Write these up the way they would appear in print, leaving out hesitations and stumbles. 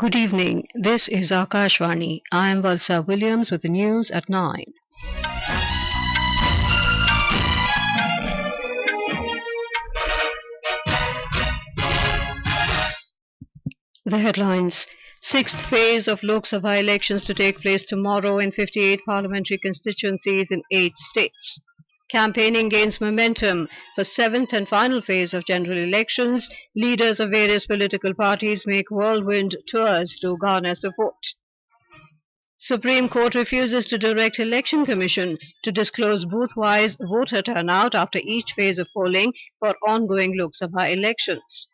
Good evening. This is Akashvani. I am Valsa Williams with the news at 9. The headlines. Sixth phase of Lok Sabha elections to take place tomorrow in 58 parliamentary constituencies in 8 states. Campaigning gains momentum for seventh and final phase of general elections. Leaders of various political parties make whirlwind tours to garner support. Supreme Court refuses to direct Election Commission to disclose booth-wise voter turnout after each phase of polling for ongoing Lok Sabha elections.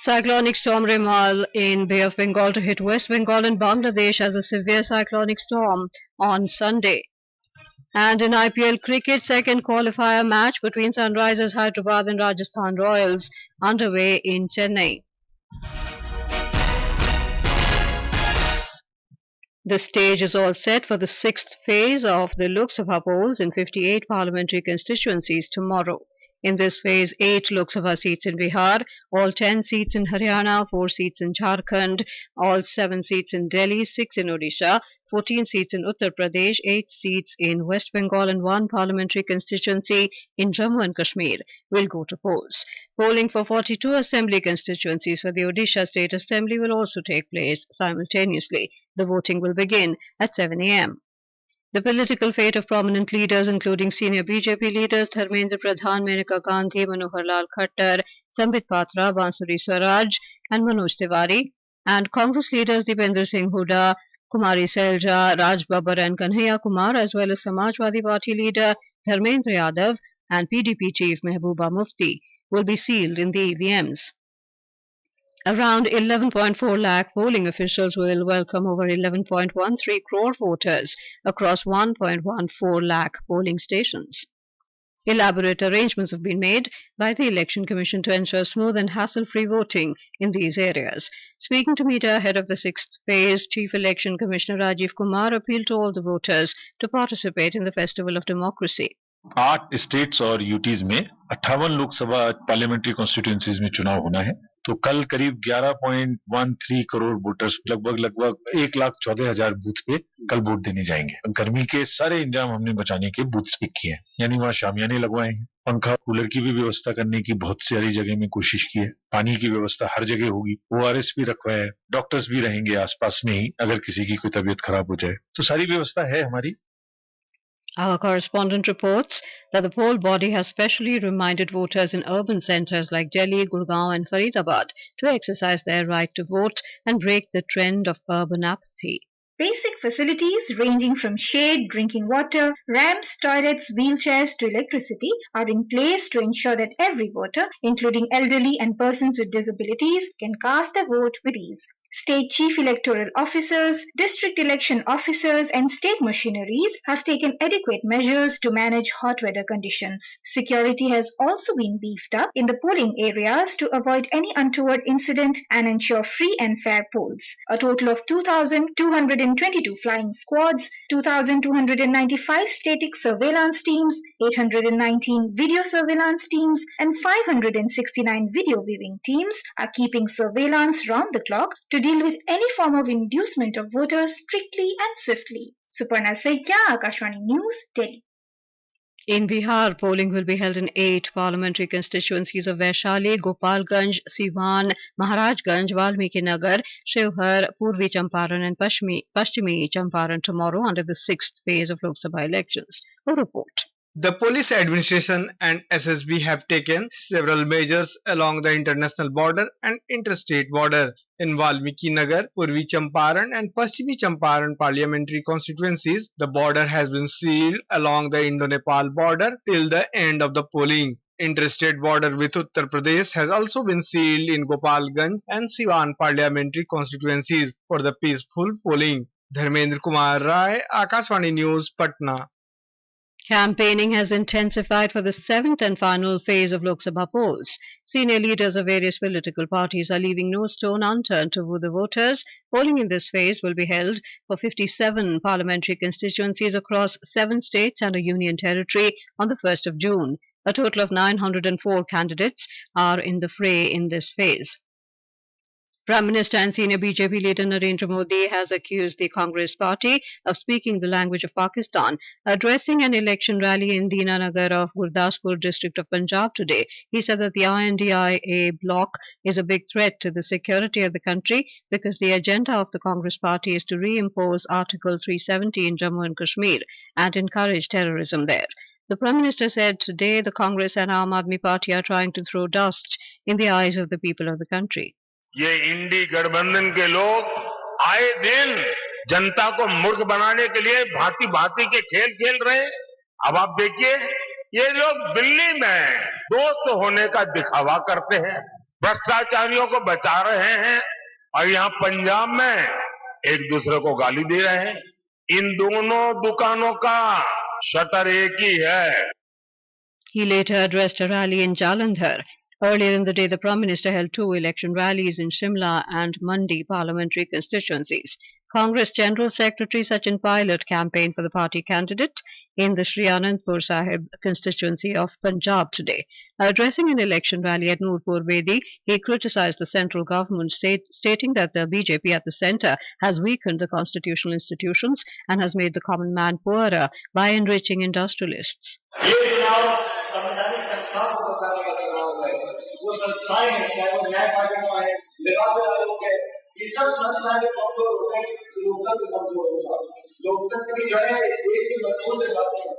Cyclonic storm Remal in Bay of Bengal to hit West Bengal and Bangladesh as a severe cyclonic storm on Sunday. And in IPL Cricket, second qualifier match between Sunrisers Hyderabad and Rajasthan Royals underway in Chennai. The stage is all set for the sixth phase of the Lok Sabha polls in 58 parliamentary constituencies tomorrow. In this phase, 8 Lok Sabha seats in Bihar, all 10 seats in Haryana, 4 seats in Jharkhand, all 7 seats in Delhi, 6 in Odisha, 14 seats in Uttar Pradesh, 8 seats in West Bengal and 1 parliamentary constituency in Jammu and Kashmir will go to polls. Polling for 42 assembly constituencies for the Odisha State Assembly will also take place simultaneously. The voting will begin at 7 a.m. The political fate of prominent leaders, including senior BJP leaders Dharmendra Pradhan, Menaka Gandhi, Manohar Lal Khattar, Sambit Patra, Bansuri Swaraj, and Manoj Tiwari, and Congress leaders Dipendra Singh Hooda, Kumari Selja, Raj Babbar, and Kanhaiya Kumar, as well as Samajwadi Party leader Dharmendra Yadav and PDP chief Mehbooba Mufti, will be sealed in the EVMs. Around 11.4 lakh polling officials will welcome over 11.13 crore voters across 1.14 lakh polling stations. Elaborate arrangements have been made by the Election Commission to ensure smooth and hassle-free voting in these areas. Speaking to media ahead of the sixth phase, Chief Election Commissioner Rajiv Kumar appealed to all the voters to participate in the festival of democracy. 8 states और UTs में 58 Lok Sabha parliamentary constituencies में चुनाव होना है। तो कल करीब 11.13 crore voters लगभग 1,14,000 बूथ पे कल वोट देने जाएंगे। गर्मी के सारे इंतजाम हमने बचाने के बूथ्स पे किए हैं, यानी वहाँ शामियाने लगवाए हैं, पंखा कूलर की भी व्यवस्था करने की बहुत सारी जगह में कोशिश की है, पानी की व्यवस्था हर जगह होगी, ORS भी रखवाया है, डॉक्टर्स भी रहेंगे आसपास में ही अगर किसी की कोई तबीयत खराब हो जाए, तो सारी व्यवस्था है हमारी। Our correspondent reports that the poll body has specially reminded voters in urban centres like Delhi, Gurgaon and Faridabad to exercise their right to vote and break the trend of urban apathy. Basic facilities ranging from shade, drinking water, ramps, toilets, wheelchairs to electricity are in place to ensure that every voter, including elderly and persons with disabilities, can cast their vote with ease. State chief electoral officers, district election officers and state machineries have taken adequate measures to manage hot weather conditions. Security has also been beefed up in the polling areas to avoid any untoward incident and ensure free and fair polls. A total of 2,222 flying squads, 2,295 static surveillance teams, 819 video surveillance teams and 569 video viewing teams are keeping surveillance round the clock to deal with any form of inducement of voters strictly and swiftly. Suparna Saikya, Akashvani News, Delhi. In Bihar, polling will be held in 8 parliamentary constituencies of Vaishali, Gopalganj, Siwan, Maharajganj, Valmiki Nagar, Shivhar, Purvi Champaran and Pashchimi Champaran tomorrow under the 6th phase of Lok Sabha elections. A report. The police administration and SSB have taken several measures along the international border and interstate border. In Valmiki Nagar, Purvi Champaran and Paschimi Champaran parliamentary constituencies, the border has been sealed along the Indo-Nepal border till the end of the polling. Interstate border with Uttar Pradesh has also been sealed in Gopalganj and Siwan parliamentary constituencies for the peaceful polling. Dharmendra Kumar Rai, Akashvani News, Patna. Campaigning has intensified for the 7th and final phase of Lok Sabha polls. Senior leaders of various political parties are leaving no stone unturned to woo the voters. Polling in this phase will be held for 57 parliamentary constituencies across 7 states and a union territory on the 1st of June. A total of 904 candidates are in the fray in this phase. Prime Minister and senior BJP leader Narendra Modi has accused the Congress party of speaking the language of Pakistan. Addressing an election rally in Deenanagar of Gurdaspur district of Punjab today, he said that the INDIA bloc is a big threat to the security of the country because the agenda of the Congress party is to reimpose Article 370 in Jammu and Kashmir and encourage terrorism there. The Prime Minister said today the Congress and Aam Aadmi Party are trying to throw dust in the eyes of the people of the country. ये इंडी गठबंधन के लोग आए दिन जनता को मूर्ख बनाने के लिए भांति भांति के खेल खेल रहे हैं। अब आप देखिए ये लोग दिल्ली में दोस्त होने का दिखावा करते हैं, भ्रष्टाचारियों को बचा रहे हैं और यहाँ पंजाब में एक दूसरे को गाली दे रहे हैं। इन दोनों दुकानों का शटर एक ही है। He later addressed a rally in Jalandhar. Earlier in the day, the Prime Minister held two election rallies in Shimla and Mandi parliamentary constituencies. Congress General Secretary Sachin Pilot campaigned for the party candidate in the Sri Anandpur Sahib constituency of Punjab today. Addressing an election rally at Noorpur Bedi, he criticised the central government, stating that the BJP at the centre has weakened the constitutional institutions and has made the common man poorer by enriching industrialists. वो संस्थाएं हैं, चाहे वो न्यायपालिका है, निर्वाचन आयोग है, ये सब संस्थाएं कमजोर हो गई, लोकतंत्र कमजोर होगा। लोकतंत्र की जड़ें देश की मजबूत से जाती हैं।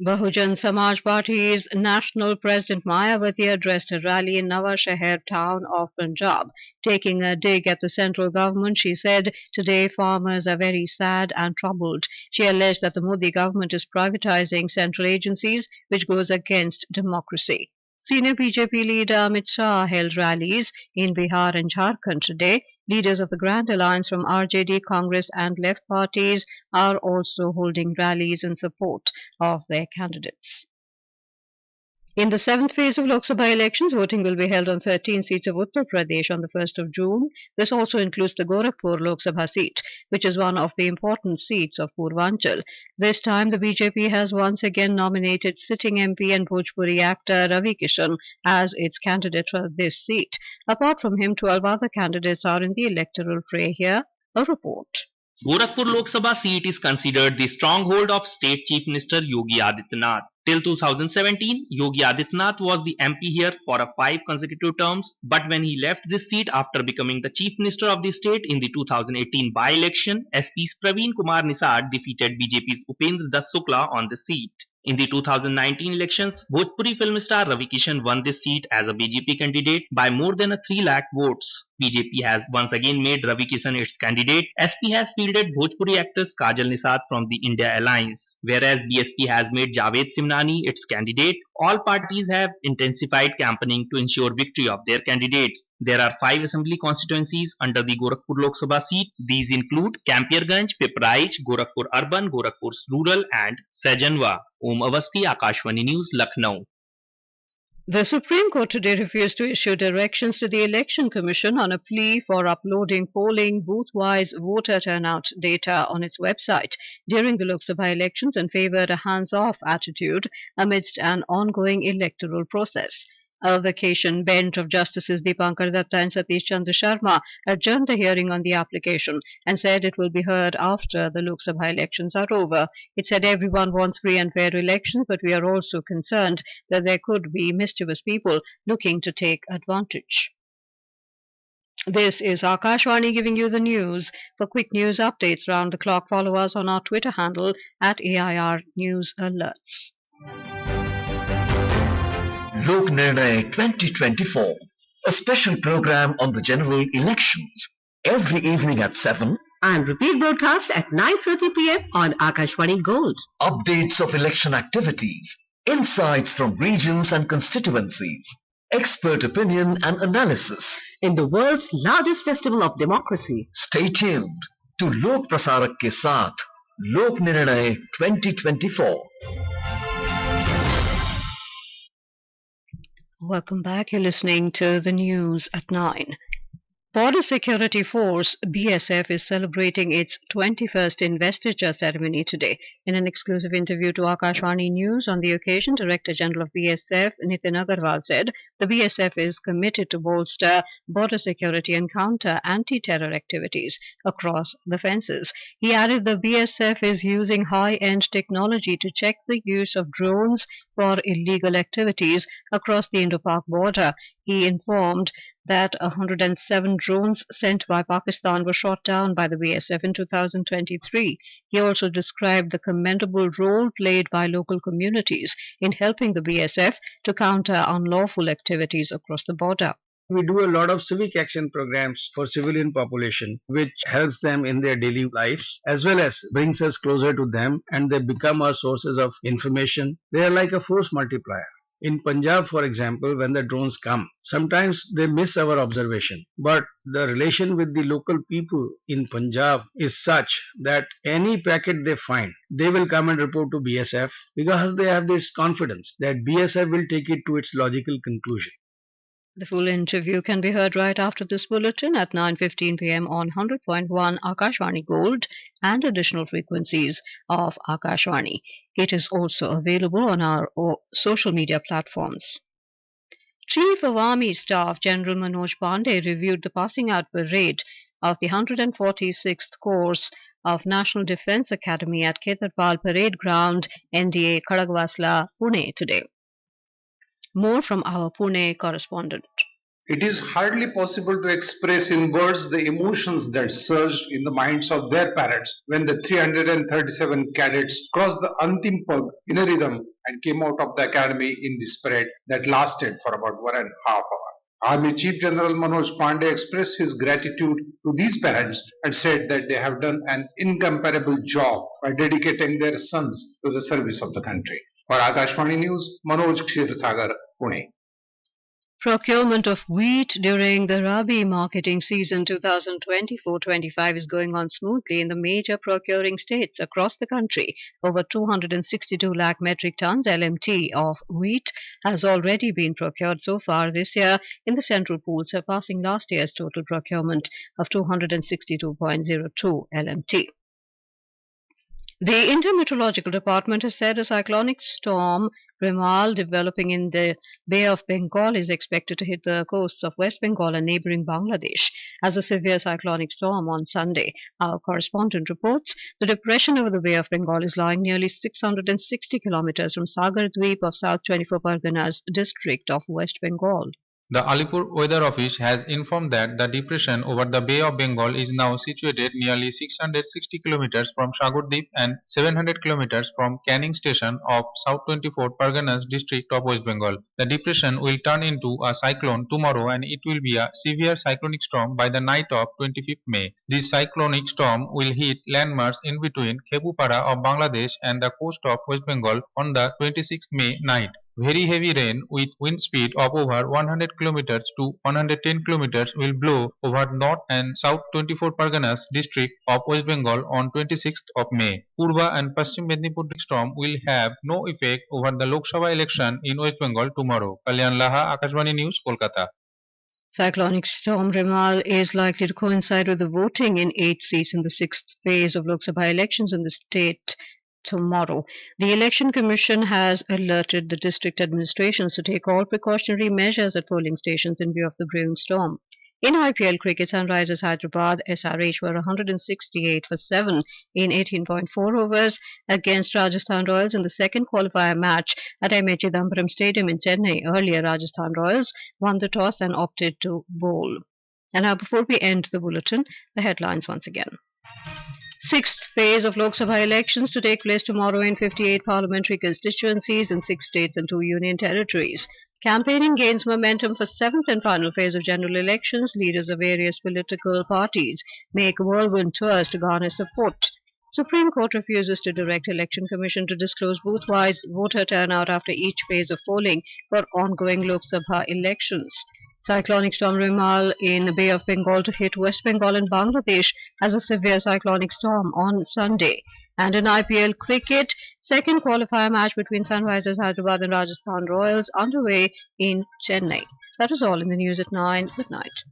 Bahujan Samaj Party's national president Mayawati addressed a rally in Nawashahar town of Punjab. Taking a dig at the central government, she said, today farmers are very sad and troubled. She alleged that the Modi government is privatizing central agencies, which goes against democracy. Senior BJP leader Amit Shah held rallies in Bihar and Jharkhand today. Leaders of the Grand Alliance from RJD, Congress and left parties are also holding rallies in support of their candidates. In the seventh phase of Lok Sabha elections, voting will be held on 13 seats of Uttar Pradesh on the 1st of June. This also includes the Gorakhpur Lok Sabha seat, which is one of the important seats of Purvanchal. This time, the BJP has once again nominated sitting MP and Bhojpuri actor Ravi Kishan as its candidate for this seat. Apart from him, 12 other candidates are in the electoral fray here. A report. Gorakhpur Lok Sabha seat is considered the stronghold of State Chief Minister Yogi Adityanath. Till 2017, Yogi Adityanath was the MP here for 5 consecutive terms, but when he left this seat after becoming the Chief Minister of the state in the 2018 by-election, SP's Praveen Kumar Nisad defeated BJP's Upendra Dutt Shukla on the seat. In the 2019 elections, Bhojpuri film star Ravi Kishan won this seat as a BJP candidate by more than 3 lakh votes. BJP has once again made Ravi Kishan its candidate. SP has fielded Bhojpuri actress Kajal Nisad from the India Alliance, whereas BSP has made Javed Simnani its candidate. All parties have intensified campaigning to ensure victory of their candidates. There are 5 assembly constituencies under the Gorakhpur Lok Sabha seat. These include Campierganj, Pipraich, Gorakhpur Urban, Gorakhpur Rural and Sajanwa. Om Avasti, Akashvani News, Lucknow. The Supreme Court today refused to issue directions to the Election Commission on a plea for uploading polling booth-wise voter turnout data on its website during the Lok Sabha elections and favoured a hands-off attitude amidst an ongoing electoral process. A vacation bench of Justices Deepankar Datta and Satish Chandra Sharma adjourned the hearing on the application and said it will be heard after the Lok Sabha elections are over. It said everyone wants free and fair elections, but we are also concerned that there could be mischievous people looking to take advantage. This is Akashvani giving you the news. For quick news updates round the clock, follow us on our Twitter handle at AIR News Alerts. Lok Nirnay 2024, a special program on the general elections, every evening at 7 and repeat broadcast at 9:30 p.m. on Akashvani Gold. Updates of election activities, insights from regions and constituencies, expert opinion and analysis in the world's largest festival of democracy. Stay tuned to Lok Prasarak ke saath, Lok Nirnay 2024. Welcome back. You're listening to the news at 9. Border Security Force (BSF) is celebrating its 21st investiture ceremony today. In an exclusive interview to Akashvani News on the occasion, Director General of BSF Nitin Agarwal said the BSF is committed to bolster border security and counter anti-terror activities across the fences. He added the BSF is using high-end technology to check the use of drones for illegal activities across the Indo-Pak border. He informed that 107 drones sent by Pakistan were shot down by the BSF in 2023. He also described the commendable role played by local communities in helping the BSF to counter unlawful activities across the border. We do a lot of civic action programs for civilian population, which helps them in their daily lives, as well as brings us closer to them, and they become our sources of information. They are like a force multiplier. In Punjab, for example, when the drones come, sometimes they miss our observation. But the relation with the local people in Punjab is such that any packet they find, they will come and report to BSF because they have this confidence that BSF will take it to its logical conclusion. The full interview can be heard right after this bulletin at 9:15 p.m. on 100.1 Akashvani Gold and additional frequencies of Akashvani. It is also available on our social media platforms. Chief of Army Staff General Manoj Pandey reviewed the passing out parade of the 146th course of National Defence Academy at Khetarpal Parade Ground, NDA, Khadagwasla, Pune today. More from our Pune correspondent. It is hardly possible to express in words the emotions that surged in the minds of their parents when the 337 cadets crossed the Antim Pag in a rhythm and came out of the academy in this parade that lasted for about 1.5 hours. Army Chief General Manoj Pandey expressed his gratitude to these parents and said that they have done an incomparable job by dedicating their sons to the service of the country. For Akashvani News, Manoj Kshetrasagar, Pune. Procurement of wheat during the Rabi marketing season 2024-25 is going on smoothly in the major procuring states across the country. Over 262 lakh metric tons LMT of wheat has already been procured so far this year in the central pool, surpassing last year's total procurement of 262.02 LMT. The Intermeteorological Department has said a cyclonic storm, Remal, developing in the Bay of Bengal is expected to hit the coasts of West Bengal and neighbouring Bangladesh as a severe cyclonic storm on Sunday. Our correspondent reports the depression over the Bay of Bengal is lying nearly 660 kilometres from Sagar Dweep of South 24 Parganas district of West Bengal. The Alipur Weather Office has informed that the depression over the Bay of Bengal is now situated nearly 660 km from Sagardeep and 700 km from Canning Station of South 24 Parganas district of West Bengal. The depression will turn into a cyclone tomorrow and it will be a severe cyclonic storm by the night of 25th May. This cyclonic storm will hit landmarks in between Khepupara of Bangladesh and the coast of West Bengal on the 26th May night. Very heavy rain with wind speed of over 100 km to 110 km will blow over North and South 24 Parganas district of West Bengal on 26th of May. Purba and Paschim Mednipur storm will have no effect over the Lok Sabha election in West Bengal tomorrow. Kalyan Laha, Akashvani News, Kolkata. Cyclonic storm Remal is likely to coincide with the voting in 8 seats in the 6th phase of Lok Sabha elections in the state tomorrow. The Election Commission has alerted the district administrations to take all precautionary measures at polling stations in view of the brewing storm. In IPL Cricket, Sunrisers Hyderabad SRH were 168 for 7 in 18.4 overs against Rajasthan Royals in the second qualifier match at M.A. Chidambaram Stadium in Chennai. Earlier, Rajasthan Royals won the toss and opted to bowl. And now, before we end the bulletin, the headlines once again. 6th phase of Lok Sabha elections to take place tomorrow in 58 parliamentary constituencies in 6 states and 2 union territories. Campaigning gains momentum for 7th and final phase of general elections. Leaders of various political parties make whirlwind tours to garner support. Supreme Court refuses to direct Election Commission to disclose booth-wise voter turnout after each phase of polling for ongoing Lok Sabha elections. Cyclonic storm Remal in the Bay of Bengal to hit West Bengal and Bangladesh as a severe cyclonic storm on Sunday. And in IPL Cricket, second qualifier match between Sunrisers Hyderabad and Rajasthan Royals underway in Chennai. That is all in the news at 9. Good night.